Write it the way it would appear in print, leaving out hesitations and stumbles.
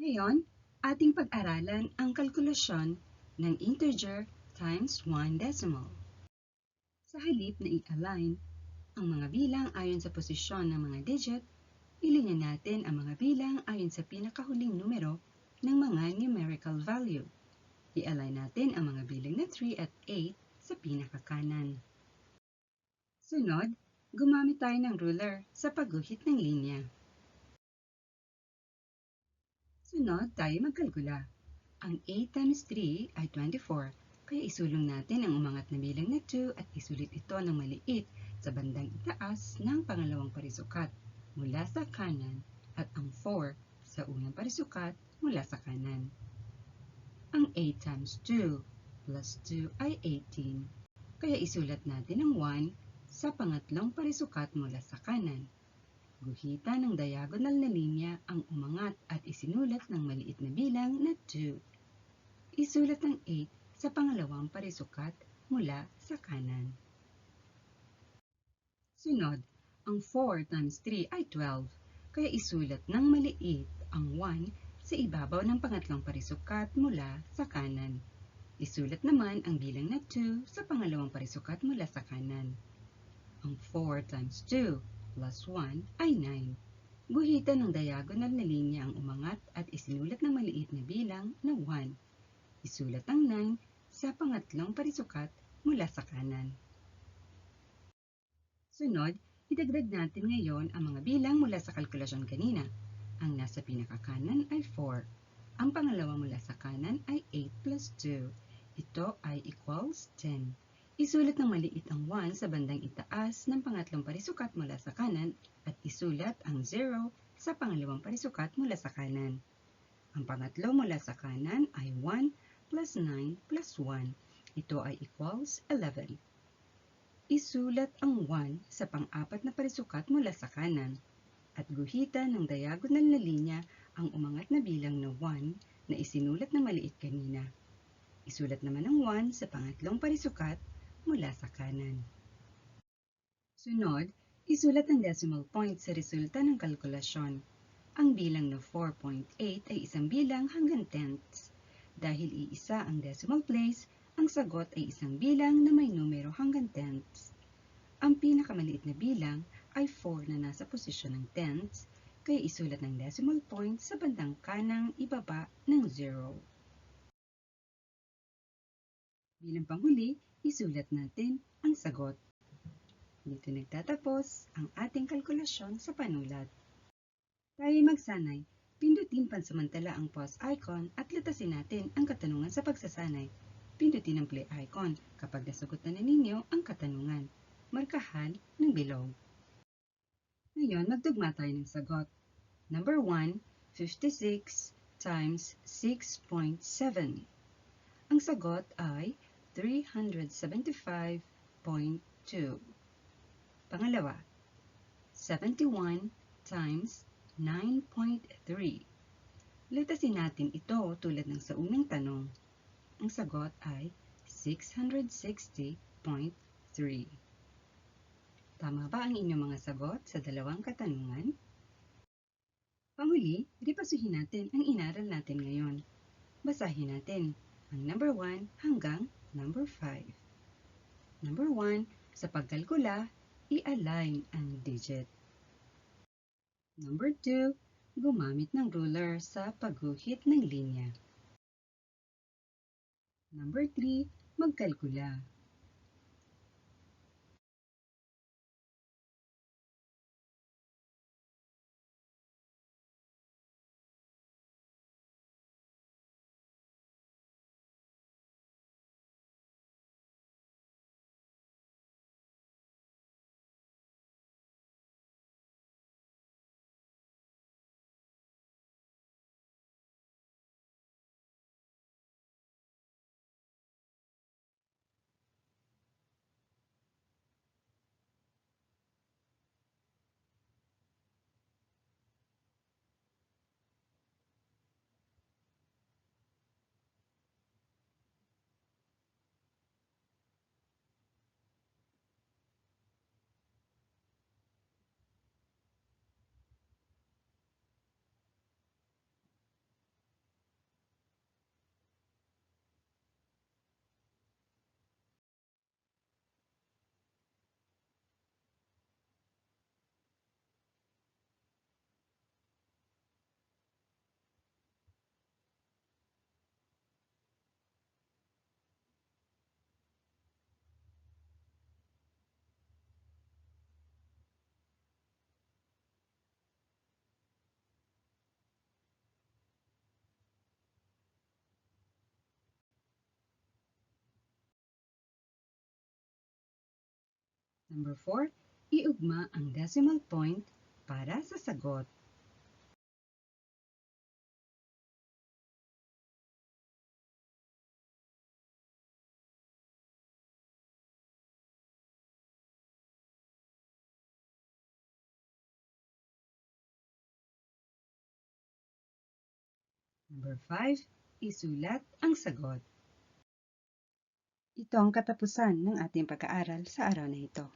Ngayon, ating pag-aralan ang kalkulasyon ng integer times 1 decimal. Sa halip na i-align ang mga bilang ayon sa posisyon ng mga digit, ilinya natin ang mga bilang ayon sa pinakahuling numero ng mga numerical value. I-align natin ang mga bilang na 3 at 8 sa pinakakanan. Sunod, gumamit tayo ng ruler sa pagguhit ng linya. Sunod, tayo magkalkula. Ang 8 times 3 ay 24, kaya isulong natin ang umangat na bilang na 2 at isulit ito ng maliit sa bandang itaas ng pangalawang parisukat mula sa kanan at ang 4 sa unang parisukat mula sa kanan. Ang 8 times 2 plus 2 ay 18, kaya isulat natin ang 1 sa pangatlong parisukat mula sa kanan. Guhitan ng diagonal na linya ang umangat at isinulat ng maliit na bilang na 2. Isulat ang 8 sa pangalawang parisukat mula sa kanan. Sunod, ang 4 times 3 ay 12, kaya isulat ng maliit ang 1 sa ibabaw ng pangatlong parisukat mula sa kanan. Isulat naman ang bilang na 2 sa pangalawang parisukat mula sa kanan. Ang 4 times 2 plus 1 ay 9. Guhitan ng diagonal na linya ang umangat at isinulat ng maliit na bilang na 1. Isulat ang 9 sa pangatlong parisukat mula sa kanan. Sunod, idagdag natin ngayon ang mga bilang mula sa kalkulasyon kanina. Ang nasa pinakakanan ay 4. Ang pangalawa mula sa kanan ay 8 plus 2. Ito ay equals 10. Isulat ng maliit ang 1 sa bandang itaas ng pangatlong parisukat mula sa kanan at isulat ang 0 sa pangalawang parisukat mula sa kanan. Ang pangatlo mula sa kanan ay 1 plus 9 plus 1. Ito ay equals 11. Isulat ang 1 sa pang-apat na parisukat mula sa kanan at guhitan ng diagonal na linya ang umangat na bilang na 1 na isinulat na maliit kanina. Isulat naman ang 1 sa pangatlong parisukat mula sa kanan. Sunod, isulat ang decimal point sa resulta ng kalkulasyon. Ang bilang na 4.8 ay isang bilang hanggang tenths. Dahil iisa ang decimal place, ang sagot ay isang bilang na may numero hanggang tenths. Ang pinakamaliit na bilang ay 4 na nasa posisyon ng tenths, kaya isulat ng decimal point sa bandang kanang ibaba ng 0. Bilang panghuli, isulat natin ang sagot. Dito nagtatapos ang ating kalkulasyon sa panulat. Tayo magsanay. Pindutin pansamantala ang pause icon at lutasin natin ang katanungan sa pagsasanay. Pindutin ang play icon kapag nasagutan na ninyo ang katanungan. Markahan ng bilog. Ngayon, magtugma tayo ng sagot. Number 1, 56 times 6.7. Ang sagot ay 375.2. Pangalawa, 71 times 9.3. Lutasin natin ito tulad ng sa unang tanong. Ang sagot ay 660.3. Tama ba ang inyong mga sagot sa dalawang katanungan? Panghuli, ripasuhin natin ang inaral natin ngayon. Basahin natin ang number 1 hanggang number 5. Number 1, sa pagkalkula, i-align ang digit. Number 2, gumamit ng ruler sa pagguhit ng linya. Number 3, magkalkula. Number 4, iugma ang decimal point para sa sagot. Number 5, isulat ang sagot. Ito ang katapusan ng ating pag-aaral sa araw na ito.